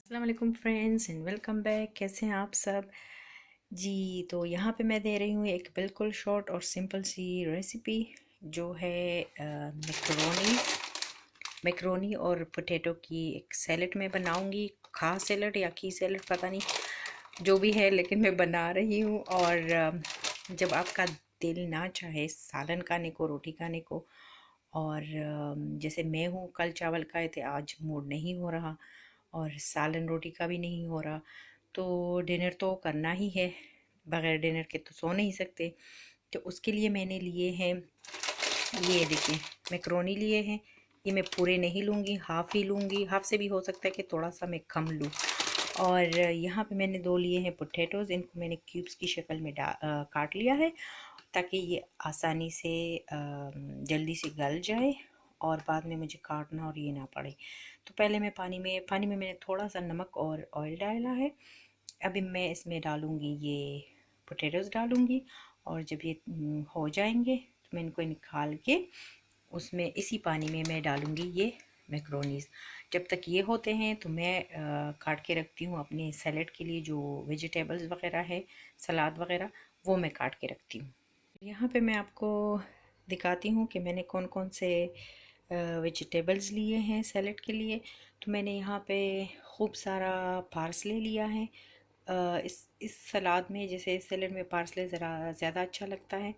अस्सलाम वालेकुम friends and welcome back. कैसे हैं आप सब जी। तो यहाँ पे मैं दे रही हूँ एक बिल्कुल शॉर्ट और सिंपल सी रेसिपी जो है मैकरोनी मैकरोनी और पोटैटो की एक सैलेड में बनाऊँगी। खास सैलेड या की सैलेड पता नहीं जो भी है, लेकिन मैं बना रही हूँ। और जब आपका दिल ना चाहे सालन खाने को, रोटी खाने को, और जैसे मैं हूँ, कल चावल खाए थे, आज मूड नहीं हो रहा और सालन रोटी का भी नहीं हो रहा, तो डिनर तो करना ही है। बगैर डिनर के तो सो नहीं सकते। तो उसके लिए मैंने लिए हैं, ये देखिए, मैकरोनी लिए हैं। ये मैं पूरे नहीं लूँगी, हाफ़ ही लूँगी। हाफ़ से भी हो सकता है कि थोड़ा सा मैं कम लूँ। और यहाँ पे मैंने 2 लिए हैं पोटैटोज़। इनको मैंने क्यूब्स की शक्ल में काट लिया है ताकि ये आसानी से जल्दी से गल जाए और बाद में मुझे काटना और ये ना पड़े। तो पहले मैं पानी में मैंने थोड़ा सा नमक और ऑयल डाला है। अभी मैं इसमें डालूँगी, ये पोटैटोज़ डालूँगी, और जब ये हो जाएंगे तो मैं इनको निकाल के उसमें इसी पानी में मैं डालूँगी ये मैकरोनीज़। जब तक ये होते हैं तो मैं काट के रखती हूँ अपने सैलेड के लिए, जो वेजिटेबल्स वगैरह है, सलाद वगैरह, वो मैं काट के रखती हूँ। यहाँ पे मैं आपको दिखाती हूँ कि मैंने कौन कौन से वेजिटेबल्स लिए हैं सैलेड के लिए। तो मैंने यहाँ पे खूब सारा पार्सले लिया है। इस सलाद में, जैसे इस सैलेड में पार्सले ज़रा ज़्यादा अच्छा लगता है।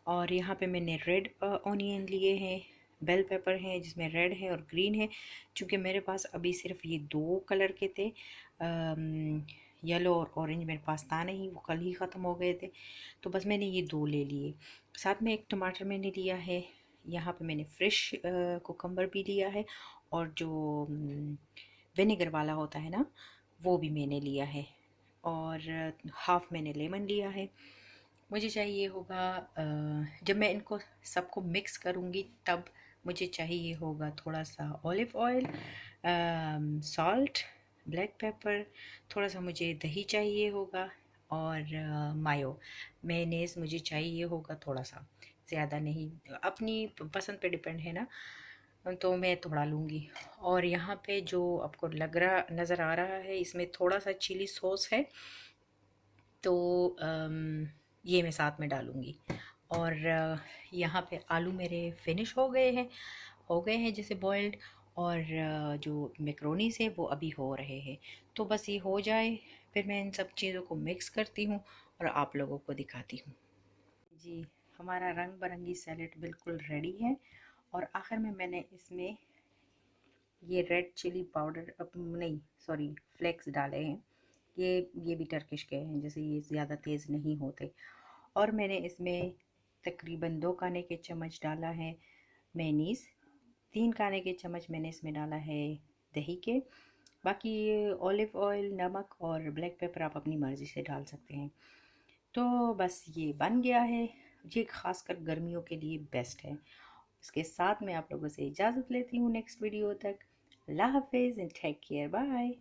और यहाँ पे मैंने रेड ऑनियन लिए हैं, बेल पेपर हैं जिसमें रेड है और ग्रीन है। चूँकि मेरे पास अभी सिर्फ ये 2 कलर के थे, येलो और ऑरेंज मेरे पास था नहीं, वो कल ही ख़त्म हो गए थे, तो बस मैंने ये 2 ले लिए। साथ में एक टमाटर मैंने लिया है। यहाँ पे मैंने फ्रेश कुकम्बर भी लिया है, और जो विनेगर वाला होता है ना, वो भी मैंने लिया है। और हाफ़ मैंने लेमन लिया है। मुझे चाहिए होगा, जब मैं इनको सबको मिक्स करूँगी तब मुझे चाहिए होगा थोड़ा सा olive oil, salt, black pepper, थोड़ा सा मुझे दही चाहिए होगा, और मायो मेयोनेज़ मुझे चाहिए होगा थोड़ा सा, ज़्यादा नहीं। अपनी पसंद पे डिपेंड है ना, तो मैं थोड़ा लूँगी। और यहाँ पे जो आपको लग रहा नज़र आ रहा है, इसमें थोड़ा सा चिली सॉस है, तो ये मैं साथ में डालूँगी। और यहाँ पे आलू मेरे फिनिश हो गए हैं जैसे बॉइल्ड। और जो मैकरोनीज़ है वो अभी हो रहे हैं। तो बस ये हो जाए, फिर मैं इन सब चीज़ों को मिक्स करती हूँ और आप लोगों को दिखाती हूँ। जी, हमारा रंग बिरंगी सैलेड बिल्कुल रेडी है। और आखिर में मैंने इसमें ये रेड चिली पाउडर, नहीं सॉरी, फ्लेक्स डाले हैं। ये भी टर्किश के हैं, जैसे ये ज़्यादा तेज़ नहीं होते। और मैंने इसमें तकरीबन 2 खाने के चम्मच डाला है मेयोनीज़, 3 खाने के चम्मच मैंने इसमें डाला है दही के। बाकी ऑलिव ऑयल, नमक और ब्लैक पेपर आप अपनी मर्ज़ी से डाल सकते हैं। तो बस ये बन गया है। ये ख़ासकर गर्मियों के लिए बेस्ट है। इसके साथ मैं आप लोगों से इजाज़त लेती हूँ नेक्स्ट वीडियो तक। अल्लाह हाफ़िज़ एंड टेक केयर, बाय।